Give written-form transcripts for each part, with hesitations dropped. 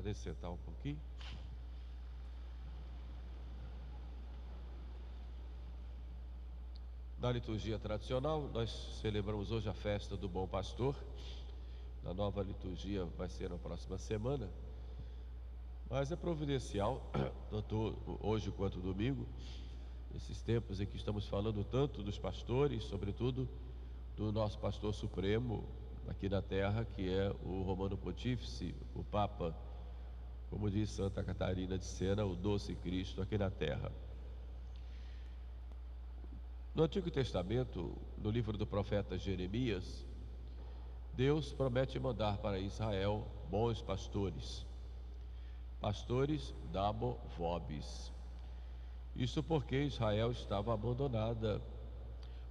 Podem sentar um pouquinho. Na liturgia tradicional, nós celebramos hoje a festa do Bom Pastor. Na nova liturgia vai ser na próxima semana, mas é providencial, tanto hoje quanto domingo, esses tempos em que estamos falando tanto dos pastores, sobretudo do nosso pastor supremo aqui na terra, que é o Romano Pontífice, o Papa, como diz Santa Catarina de Sena, o doce Cristo aqui na terra. No Antigo Testamento, no livro do profeta Jeremias, Deus promete mandar para Israel bons pastores, pastores dabo vobis. Isso porque Israel estava abandonada,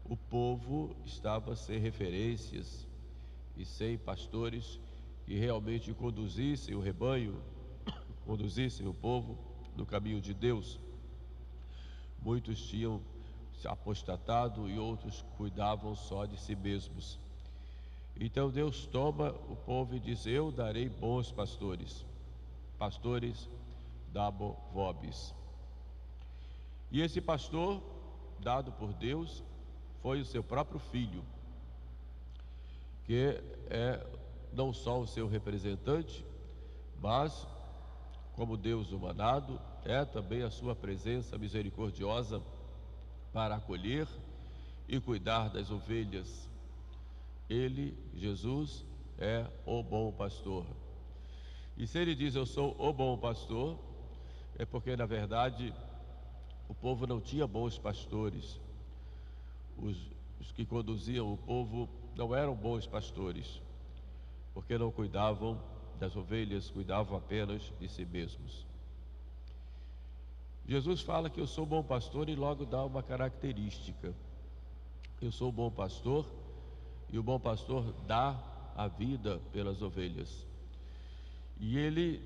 o povo estava sem referências e sem pastores que realmente conduzissem o rebanho, conduzissem o povo no caminho de Deus. Muitos tinham se apostatado e outros cuidavam só de si mesmos. Então Deus toma o povo e diz: eu darei bons pastores, pastores dabo vobis. E esse pastor, dado por Deus, foi o seu próprio filho, que é não só o seu representante, mas, como Deus humanado, é também a sua presença misericordiosa para acolher e cuidar das ovelhas. Ele, Jesus, é o bom pastor. E se ele diz eu sou o bom pastor, é porque na verdade o povo não tinha bons pastores. Os que conduziam o povo não eram bons pastores, porque não cuidavam das ovelhas, cuidavam apenas de si mesmos. Jesus fala que eu sou bom pastor e logo dá uma característica. Eu sou o bom pastor e o bom pastor dá a vida pelas ovelhas. E ele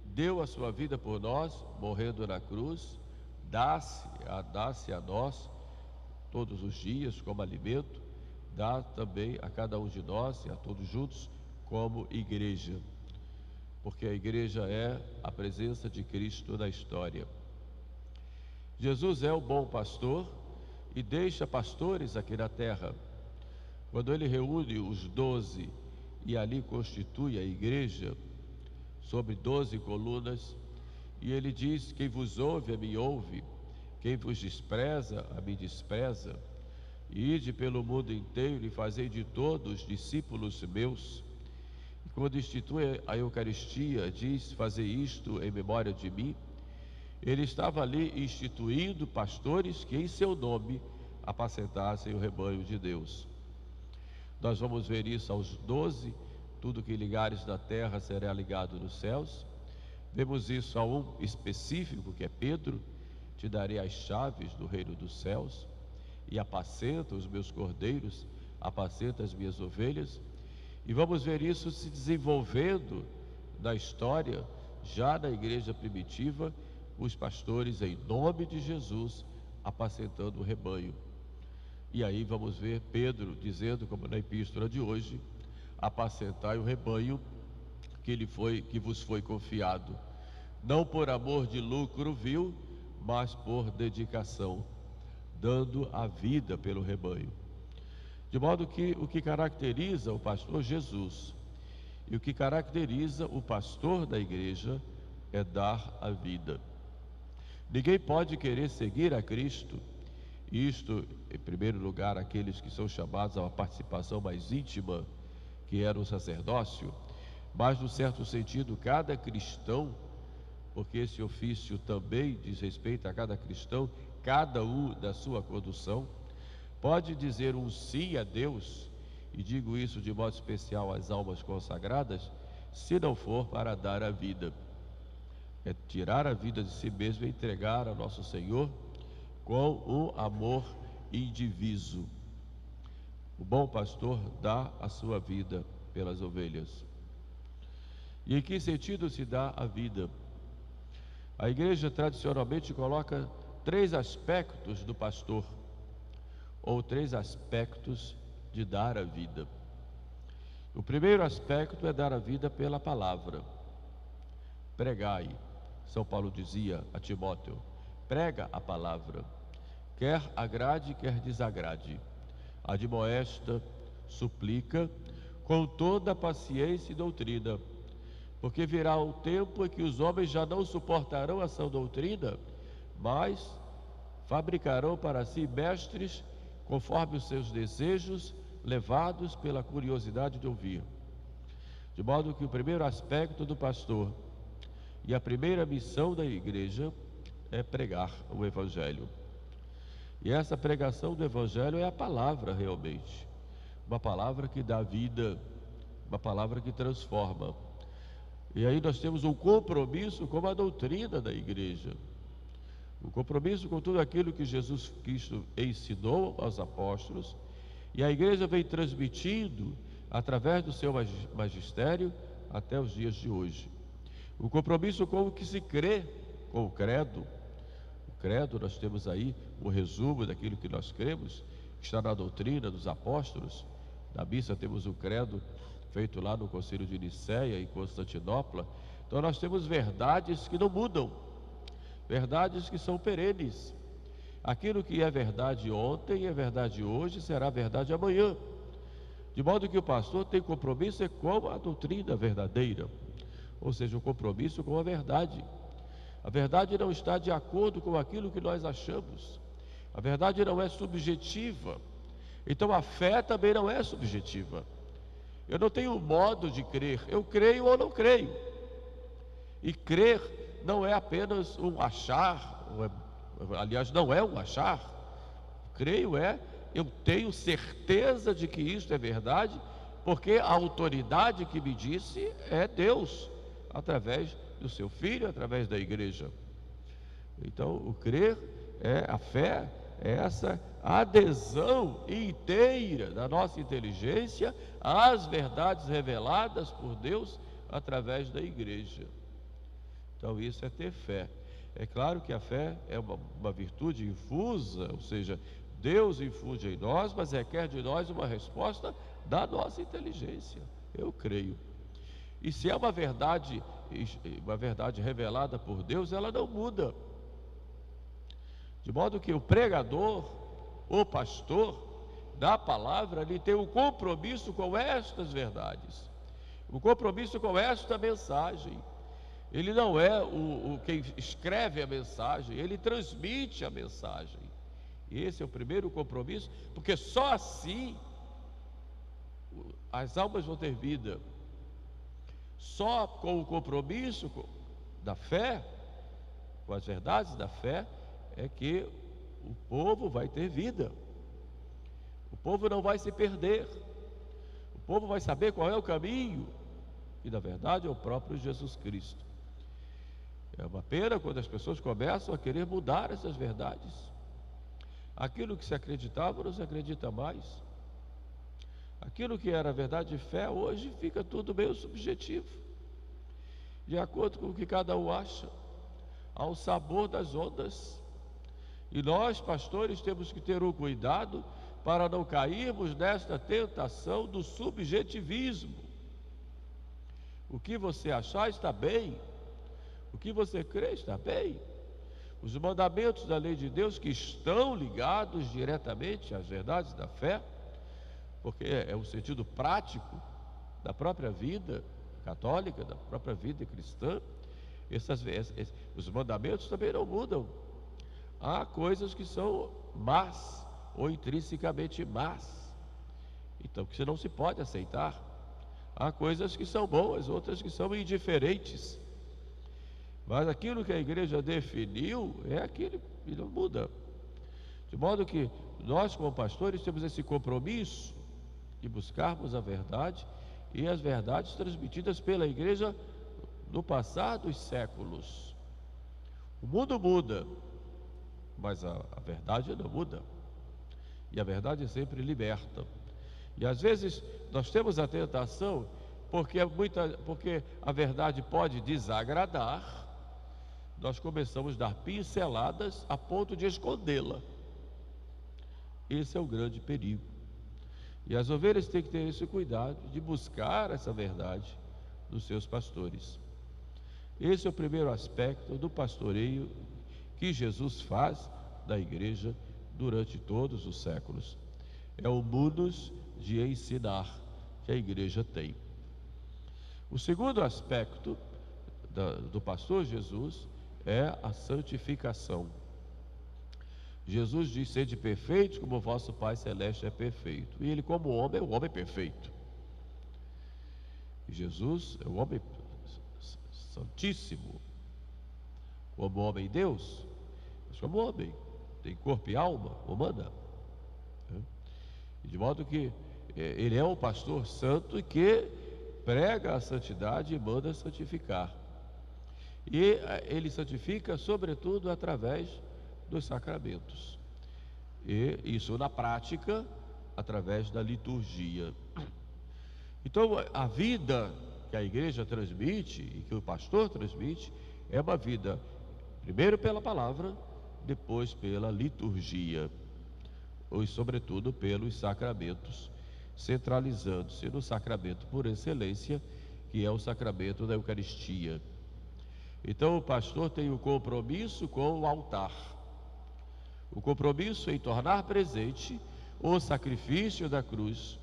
deu a sua vida por nós, morrendo na cruz, dá-se a nós todos os dias como alimento, dá também a cada um de nós e a todos juntos como igreja, porque a igreja é a presença de Cristo na história. Jesus é o bom pastor e deixa pastores aqui na terra. Quando ele reúne os 12 e ali constitui a igreja sobre 12 colunas, e ele diz: quem vos ouve, a mim ouve, quem vos despreza, a mim despreza. Ide pelo mundo inteiro e fazei de todos discípulos meus. E quando institui a Eucaristia, diz: fazei isto em memória de mim. Ele estava ali instituindo pastores que em seu nome apacentassem o rebanho de Deus. Nós vamos ver isso aos 12, tudo que ligares na terra será ligado nos céus. Vemos isso a um específico, que é Pedro: te darei as chaves do reino dos céus, e apacenta os meus cordeiros, apacenta as minhas ovelhas. E vamos ver isso se desenvolvendo na história, já na igreja primitiva, os pastores em nome de Jesus apacentando o rebanho. E aí vamos ver Pedro dizendo, como na epístola de hoje: apacentai o rebanho que vos foi confiado, não por amor de lucro vil, mas por dedicação, dando a vida pelo rebanho. De modo que o que caracteriza o pastor Jesus e o que caracteriza o pastor da igreja é dar a vida. Ninguém pode querer seguir a Cristo, isto, em primeiro lugar, aqueles que são chamados a uma participação mais íntima, que era o sacerdócio, mas, no certo sentido, cada cristão, porque esse ofício também diz respeito a cada cristão, cada um da sua condução, pode dizer um sim a Deus, e digo isso de modo especial às almas consagradas, se não for para dar a vida. É tirar a vida de si mesmo e entregar a nosso Senhor com um amor indiviso. O bom pastor dá a sua vida pelas ovelhas. E em que sentido se dá a vida? A igreja tradicionalmente coloca 3 aspectos do pastor, ou 3 aspectos de dar a vida. O primeiro aspecto é dar a vida pela palavra. pregai. São Paulo dizia a Timóteo: prega a palavra, quer agrade, quer desagrade, admoesta, suplica, com toda paciência e doutrina, porque virá o tempo em que os homens já não suportarão a sã doutrina, mas fabricarão para si mestres conforme os seus desejos, levados pela curiosidade de ouvir. De modo que o primeiro aspecto do pastor e a primeira missão da igreja é pregar o Evangelho. E essa pregação do Evangelho é a palavra realmente, uma palavra que dá vida, uma palavra que transforma. E aí nós temos um compromisso com a doutrina da igreja, um compromisso com tudo aquilo que Jesus Cristo ensinou aos apóstolos, e a igreja vem transmitindo através do seu magistério até os dias de hoje. O compromisso com o que se crê, com o credo. O credo, nós temos aí o resumo daquilo que nós cremos, que está na doutrina dos apóstolos. Na missa temos o credo feito lá no Concílio de Nicéia, em Constantinopla. Então nós temos verdades que não mudam, verdades que são perenes. Aquilo que é verdade ontem, é verdade hoje, será verdade amanhã. De modo que o pastor tem compromisso com a doutrina verdadeira, ou seja, o compromisso com a verdade. A verdade não está de acordo com aquilo que nós achamos. A verdade não é subjetiva. Então a fé também não é subjetiva. Eu não tenho um modo de crer, eu creio ou não creio. E crer não é apenas um achar, aliás, não é um achar. Creio eu tenho certeza de que isto é verdade, porque a autoridade que me disse é Deus, através do seu Filho, através da igreja. Então, o crer a fé, é essa adesão inteira da nossa inteligência às verdades reveladas por Deus através da igreja. Então, isso é ter fé. É claro que a fé é uma virtude infusa, ou seja, Deus infunde em nós, mas requer de nós uma resposta da nossa inteligência. Eu creio. E se é uma verdade revelada por Deus, ela não muda. De modo que o pregador, o pastor da palavra, ele tem um compromisso com estas verdades, um compromisso com esta mensagem. Ele não é quem escreve a mensagem, ele transmite a mensagem. Esse é o primeiro compromisso, porque só assim as almas vão ter vida. Só com o compromisso da fé, com as verdades da fé, é que o povo vai ter vida. O povo não vai se perder. O povo vai saber qual é o caminho, que na verdade é o próprio Jesus Cristo. É uma pena quando as pessoas começam a querer mudar essas verdades. Aquilo que se acreditava não se acredita mais. Aquilo que era verdade de fé, hoje fica tudo meio subjetivo, de acordo com o que cada um acha, ao sabor das ondas. E nós, pastores, temos que ter um cuidado para não cairmos nesta tentação do subjetivismo. O que você achar está bem, o que você crê está bem. Os mandamentos da lei de Deus, que estão ligados diretamente às verdades da fé, porque é o sentido prático da própria vida católica, da própria vida cristã, os mandamentos também não mudam. Há coisas que são más, ou intrinsecamente más, então que você não se pode aceitar. Há coisas que são boas, outras que são indiferentes. Mas aquilo que a igreja definiu é aquilo que não muda. De modo que nós, como pastores, temos esse compromisso de buscarmos a verdade e as verdades transmitidas pela igreja no passar dos séculos. O mundo muda, mas a verdade não muda. E a verdade sempre liberta. E às vezes nós temos a tentação, porque a verdade pode desagradar, nós começamos a dar pinceladas a ponto de escondê-la. Esse é o grande perigo. E as ovelhas têm que ter esse cuidado de buscar essa verdade dos seus pastores. Esse é o primeiro aspecto do pastoreio que Jesus faz da igreja durante todos os séculos. É o munus de ensinar que a igreja tem. O segundo aspecto do pastor Jesus é a santificação. Jesus diz: sede perfeitos como o vosso Pai Celeste é perfeito. E ele, como homem, é o homem perfeito. E Jesus é o homem santíssimo, como homem Deus, mas como homem, tem corpo e alma humana, né? E de modo que ele é um pastor santo que prega a santidade e manda santificar. E ele santifica sobretudo através dos sacramentos, e isso na prática através da liturgia. Então a vida que a igreja transmite e que o pastor transmite é uma vida primeiro pela palavra, depois pela liturgia, e sobretudo pelos sacramentos, centralizando-se no sacramento por excelência, que é o sacramento da Eucaristia. Então o pastor tem o compromisso com o altar, o compromisso em tornar presente o sacrifício da cruz,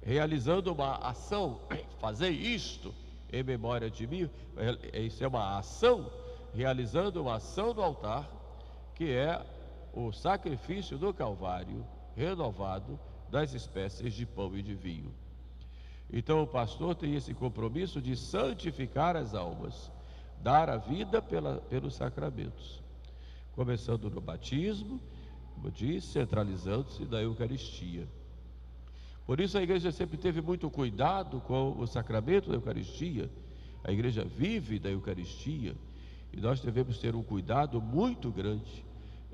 realizando uma ação. Fazer isto em memória de mim, isso é uma ação, realizando uma ação no altar, que é o sacrifício do Calvário renovado das espécies de pão e de vinho. Então o pastor tem esse compromisso de santificar as almas, dar a vida pelos sacramentos, começando no batismo, como disse, centralizando-se na Eucaristia. Por isso a igreja sempre teve muito cuidado com o sacramento da Eucaristia. A igreja vive da Eucaristia, e nós devemos ter um cuidado muito grande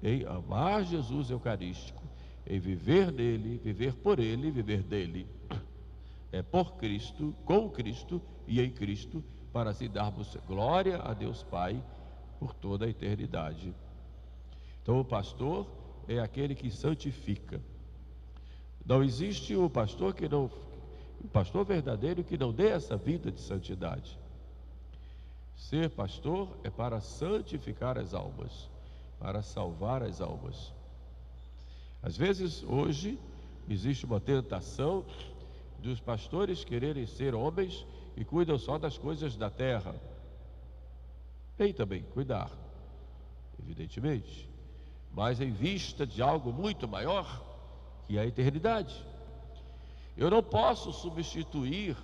em amar Jesus Eucarístico, em viver nele, viver por ele, viver dele. É por Cristo, com Cristo e em Cristo, para assim darmos glória a Deus Pai por toda a eternidade. Então o pastor é aquele que santifica. Não existe o pastor verdadeiro que não dê essa vida de santidade. Ser pastor é para santificar as almas, para salvar as almas. Às vezes, hoje, existe uma tentação dos pastores quererem ser homens que cuidam só das coisas da terra. Tem também cuidar, evidentemente, mas em vista de algo muito maior, que é a eternidade. Eu não posso substituir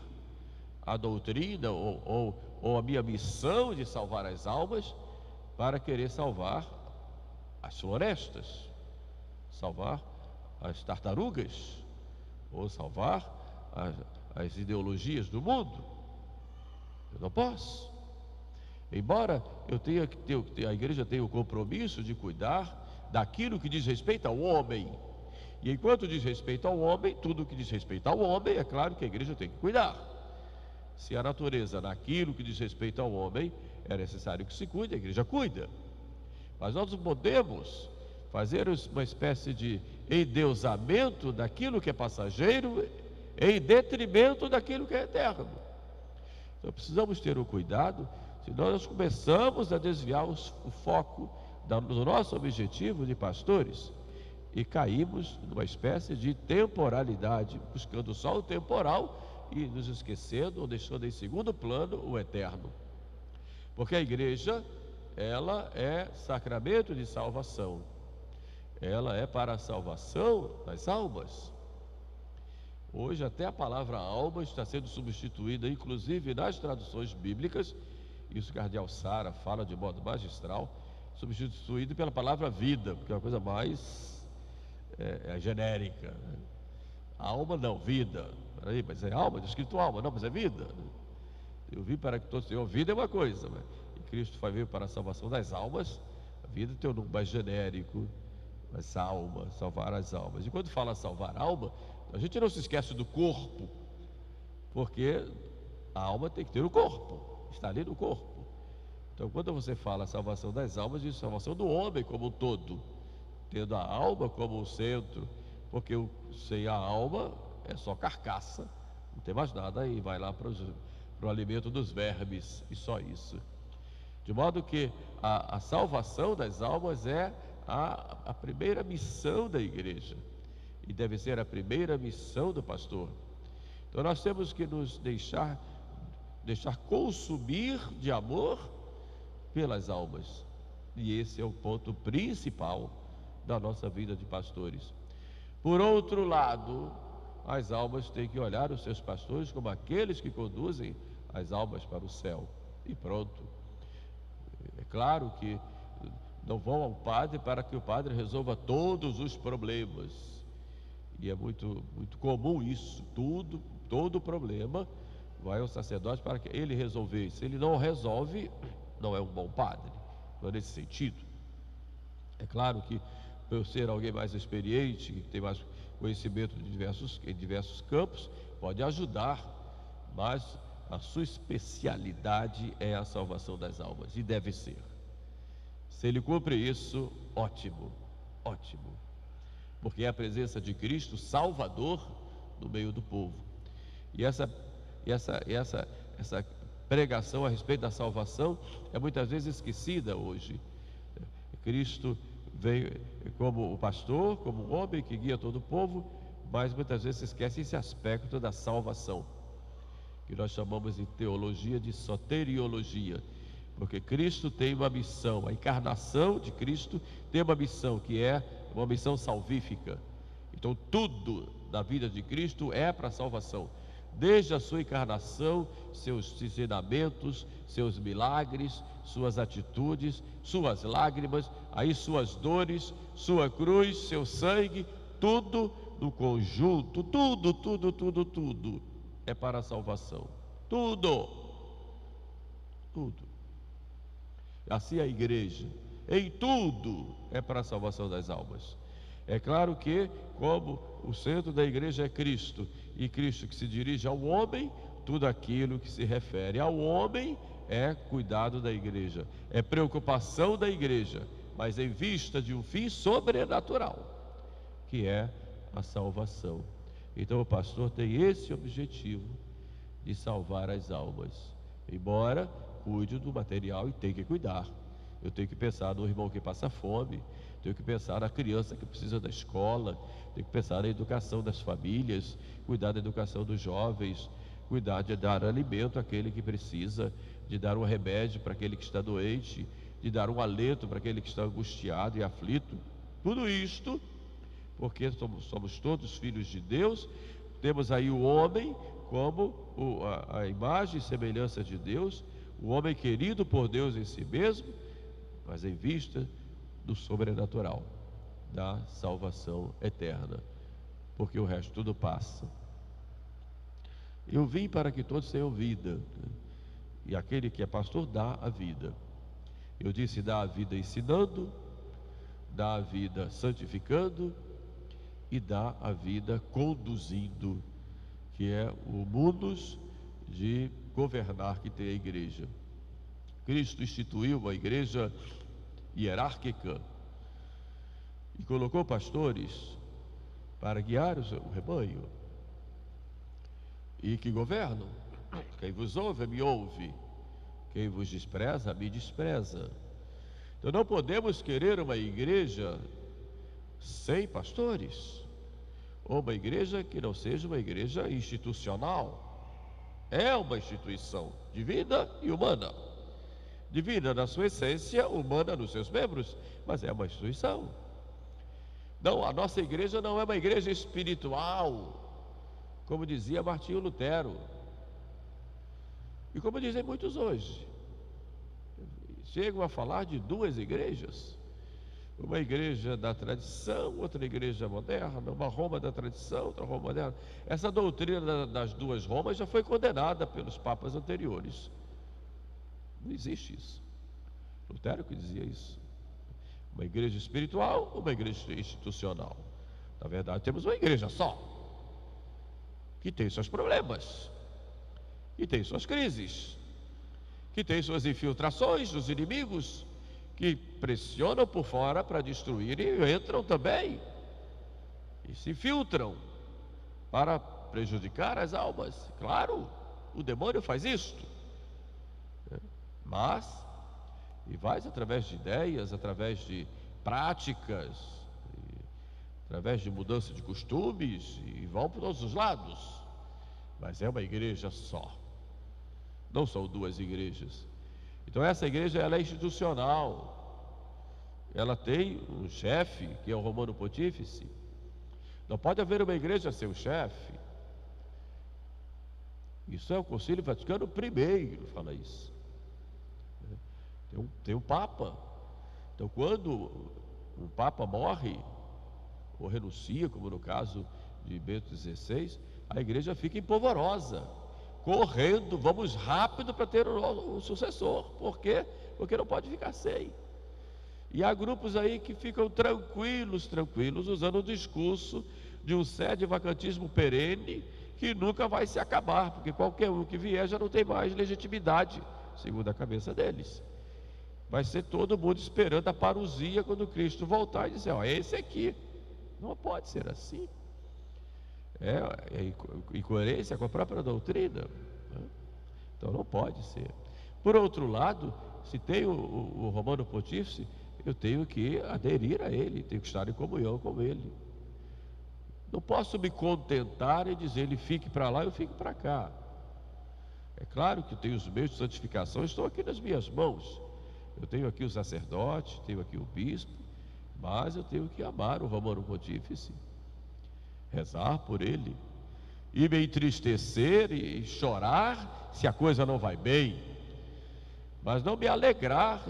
a doutrina ou a minha missão de salvar as almas para querer salvar as florestas, salvar as tartarugas, ou salvar as ideologias do mundo. Eu não posso. Embora a igreja tenha o compromisso de cuidar daquilo que diz respeito ao homem. E enquanto diz respeito ao homem, tudo que diz respeito ao homem, é claro que a igreja tem que cuidar. Se a natureza, naquilo que diz respeito ao homem, é necessário que se cuide, a igreja cuida. Mas nós não podemos fazer uma espécie de endeusamento daquilo que é passageiro em detrimento daquilo que é eterno. Então precisamos ter o cuidado, senão nós começamos a desviar o foco do nosso objetivo de pastores e caímos numa espécie de temporalidade, buscando só o temporal e nos esquecendo ou deixando em segundo plano o eterno. Porque a igreja, ela é sacramento de salvação, ela é para a salvação das almas. Hoje até a palavra alma está sendo substituída, inclusive nas traduções bíblicas, isso o cardeal Sara fala de modo magistral, substituído pela palavra vida, porque é uma coisa mais genérica, né? Alma não, vida. Peraí, mas é alma? Está escrito alma, não, mas é vida. Eu vim para que todos tenham vida, é uma coisa, mas Cristo veio para a salvação das almas. A vida tem um nome mais genérico, mas alma, salvar as almas. E quando fala salvar alma, a gente não se esquece do corpo, porque a alma tem que ter o corpo, está ali no corpo. Então quando você fala a salvação das almas, diz salvação do homem como um todo, tendo a alma como o centro, porque sem a alma é só carcaça, não tem mais nada, e vai lá para o alimento dos vermes, e só isso. De modo que a salvação das almas é a primeira missão da igreja, e deve ser a primeira missão do pastor. Então nós temos que nos deixar consumir de amor pelas almas, e esse é o ponto principal da nossa vida de pastores. Por outro lado, as almas têm que olhar os seus pastores como aqueles que conduzem as almas para o céu, e pronto. É claro que não vão ao padre para que o padre resolva todos os problemas, e é muito comum isso. Todo problema vai ao sacerdote para que ele resolver. Se ele não resolve, não é um bom padre, não é nesse sentido. É claro que, por ser alguém mais experiente, que tem mais conhecimento em diversos campos, pode ajudar, mas a sua especialidade é a salvação das almas, e deve ser. Se ele cumpre isso, ótimo, porque é a presença de Cristo Salvador no meio do povo. E essa pregação a respeito da salvação é muitas vezes esquecida hoje. Cristo veio como o pastor, como um homem que guia todo o povo, mas muitas vezes se esquece esse aspecto da salvação, que nós chamamos em teologia de soteriologia, porque Cristo tem uma missão, a encarnação de Cristo tem uma missão, que é uma missão salvífica. Então tudo da vida de Cristo é para a salvação, desde a sua encarnação, seus ensinamentos, seus milagres, suas atitudes, suas lágrimas, aí suas dores, sua cruz, seu sangue, tudo no conjunto, tudo é para a salvação, tudo. Assim a igreja, em tudo, é para a salvação das almas. É claro que, como o centro da igreja é Cristo, e Cristo que se dirige ao homem, tudo aquilo que se refere ao homem é cuidado da igreja, é preocupação da igreja, mas em vista de um fim sobrenatural, que é a salvação. Então o pastor tem esse objetivo de salvar as almas, embora cuide do material, e tem que cuidar. Eu tenho que pensar no irmão que passa fome, tenho que pensar na criança que precisa da escola, tenho que pensar na educação das famílias, cuidar da educação dos jovens, cuidar de dar alimento àquele que precisa, de dar um remédio para aquele que está doente, de dar um alento para aquele que está angustiado e aflito. Tudo isto porque somos todos filhos de Deus. Temos aí o homem como a imagem e semelhança de Deus, o homem querido por Deus em si mesmo, mas em vista do sobrenatural, da salvação eterna, porque o resto tudo passa. Eu vim para que todos tenham vida, e aquele que é pastor dá a vida. Eu disse: dá a vida ensinando, dá a vida santificando e dá a vida conduzindo, que é o modus de governar que tem a igreja. Cristo instituiu uma igreja hierárquica e colocou pastores para guiar o rebanho, e que governam. Quem vos ouve, me ouve; quem vos despreza, me despreza. Então não podemos querer uma igreja sem pastores, ou uma igreja que não seja uma igreja institucional. É uma instituição divina e humana, divina na sua essência, humana nos seus membros, mas é uma instituição. Não, a nossa igreja não é uma igreja espiritual, como dizia Martinho Lutero, e como dizem muitos hoje. Chegam a falar de duas igrejas: uma igreja da tradição, outra igreja moderna, uma Roma da tradição, outra Roma moderna. Essa doutrina das duas Romas já foi condenada pelos papas anteriores. Não existe isso. Lutero que dizia isso. Uma igreja espiritual, uma igreja institucional. Na verdade, temos uma igreja só, que tem seus problemas, que tem suas crises, que tem suas infiltrações dos inimigos, que pressionam por fora para destruir, e entram também e se infiltram para prejudicar as almas. Claro, o demônio faz isto, mas E vai através de ideias, através de práticas, através de mudança de costumes, e vão por todos os lados. Mas é uma igreja só. Não são duas igrejas. Então essa igreja, ela é institucional. Ela tem um chefe, que é o Romano Pontífice. Não pode haver uma igreja sem o chefe. Isso é o Concílio Vaticano I, fala isso. Tem um Papa. Então quando um Papa morre, ou renuncia, como no caso de Bento XVI, a igreja fica empolvorosa, correndo, vamos rápido para ter o sucessor. Por quê? Porque não pode ficar sem. E há grupos aí que ficam tranquilos, usando o discurso de um sede vacantismo perene, que nunca vai se acabar, porque qualquer um que vier já não tem mais legitimidade, segundo a cabeça deles. Vai ser todo mundo esperando a parousia quando Cristo voltar e dizer, ó, é esse aqui. Não pode ser assim. É incoerência com a própria doutrina, né? Então não pode ser. Por outro lado, se tem o Romano Pontífice, eu tenho que aderir a ele, tenho que estar em comunhão com ele. Não posso me contentar em dizer ele fique para lá, eu fique para cá. É claro que eu tenho os meios de santificação, estão aqui nas minhas mãos. Eu tenho aqui o sacerdote, tenho aqui o bispo, mas eu tenho que amar o Romano Pontífice, rezar por ele, e me entristecer e chorar se a coisa não vai bem, mas não me alegrar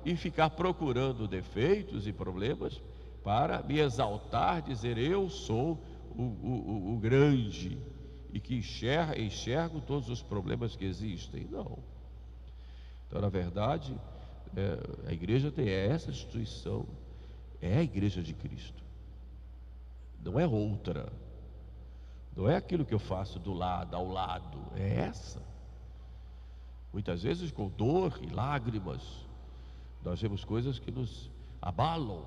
e ficar procurando defeitos e problemas para me exaltar, dizer eu sou o grande e que enxergo todos os problemas que existem. Não. Então, na verdade, a igreja tem essa instituição, é a igreja de Cristo, não é outra, não é aquilo que eu faço do lado, ao lado, é essa. Muitas vezes com dor e lágrimas, nós vemos coisas que nos abalam,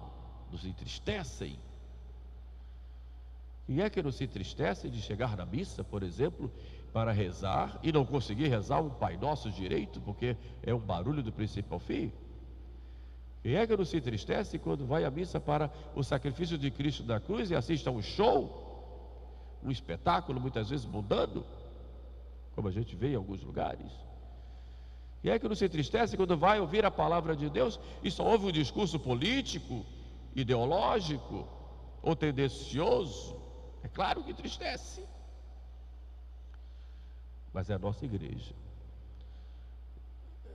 nos entristecem. Quem é que não se entristece de chegar na missa, por exemplo, para rezar e não conseguir rezar um Pai Nosso direito, porque é um barulho do princípio ao fim? Quem é que não se entristece quando vai à missa para o sacrifício de Cristo na cruz e assiste a um show, um espetáculo muitas vezes mundano, como a gente vê em alguns lugares? Quem é que não se entristece quando vai ouvir a palavra de Deus e só ouve um discurso político, ideológico ou tendencioso? É claro que entristece. Mas é a nossa igreja.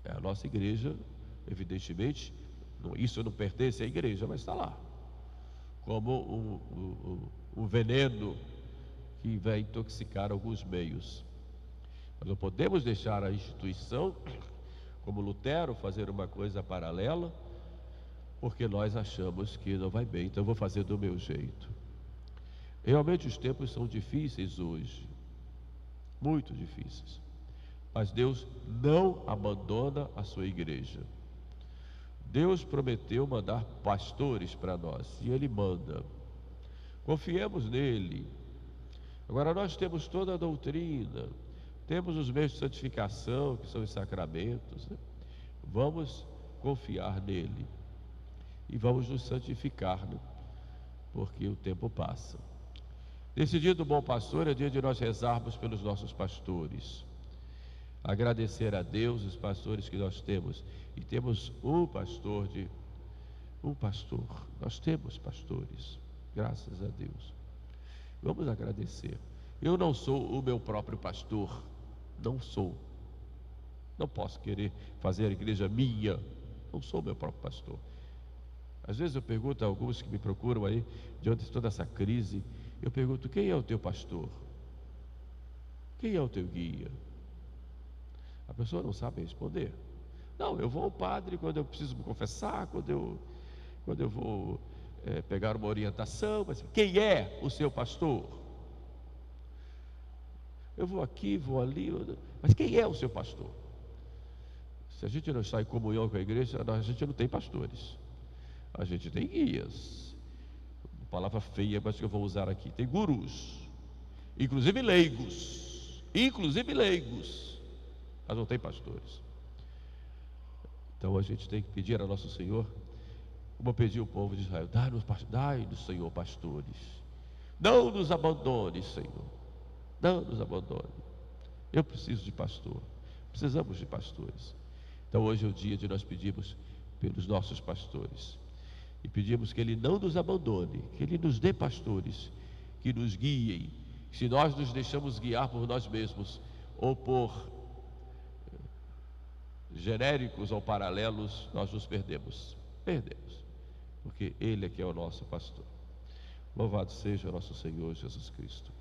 É a nossa igreja, evidentemente, isso não pertence à igreja, mas está lá. Como um veneno que vai intoxicar alguns meios. Nós não podemos deixar a instituição, como Lutero, fazer uma coisa paralela, porque nós achamos que não vai bem, então eu vou fazer do meu jeito. Realmente os tempos são difíceis hoje, muito difíceis, mas Deus não abandona a sua igreja. Deus prometeu mandar pastores para nós, e Ele manda. Confiemos nele. Agora nós temos toda a doutrina, temos os meios de santificação, que são os sacramentos, né? Vamos confiar nele e vamos nos santificar, né? Porque o tempo passa. Nesse dia do bom pastor é dia de nós rezarmos pelos nossos pastores, agradecer a Deus os pastores que nós temos, e temos um pastor, nós temos pastores, graças a Deus. Vamos agradecer. Eu não sou o meu próprio pastor, não sou, não posso querer fazer a igreja minha, não sou meu próprio pastor. Às vezes eu pergunto a alguns que me procuram aí, diante de toda essa crise, eu pergunto: quem é o teu pastor? Quem é o teu guia? A pessoa não sabe responder. Não, eu vou ao padre quando eu preciso me confessar, quando eu vou pegar uma orientação, mas quem é o seu pastor? Eu vou aqui, vou ali, mas quem é o seu pastor? Se a gente não está em comunhão com a igreja, a gente não tem pastores, a gente tem guias. Palavra feia, mas que eu vou usar aqui. Tem gurus, inclusive leigos, mas não tem pastores. Então a gente tem que pedir a nosso Senhor, como pediu o povo de Israel: dai-nos, Senhor, pastores. Não nos abandone, Senhor. Não nos abandone. Eu preciso de pastor. Precisamos de pastores. Então hoje é o dia de nós pedirmos pelos nossos pastores. E pedimos que Ele não nos abandone, que Ele nos dê pastores, que nos guiem. Se nós nos deixamos guiar por nós mesmos, ou por genéricos ou paralelos, nós nos perdemos. Perdemos. Porque Ele é que é o nosso pastor. Louvado seja o nosso Senhor Jesus Cristo.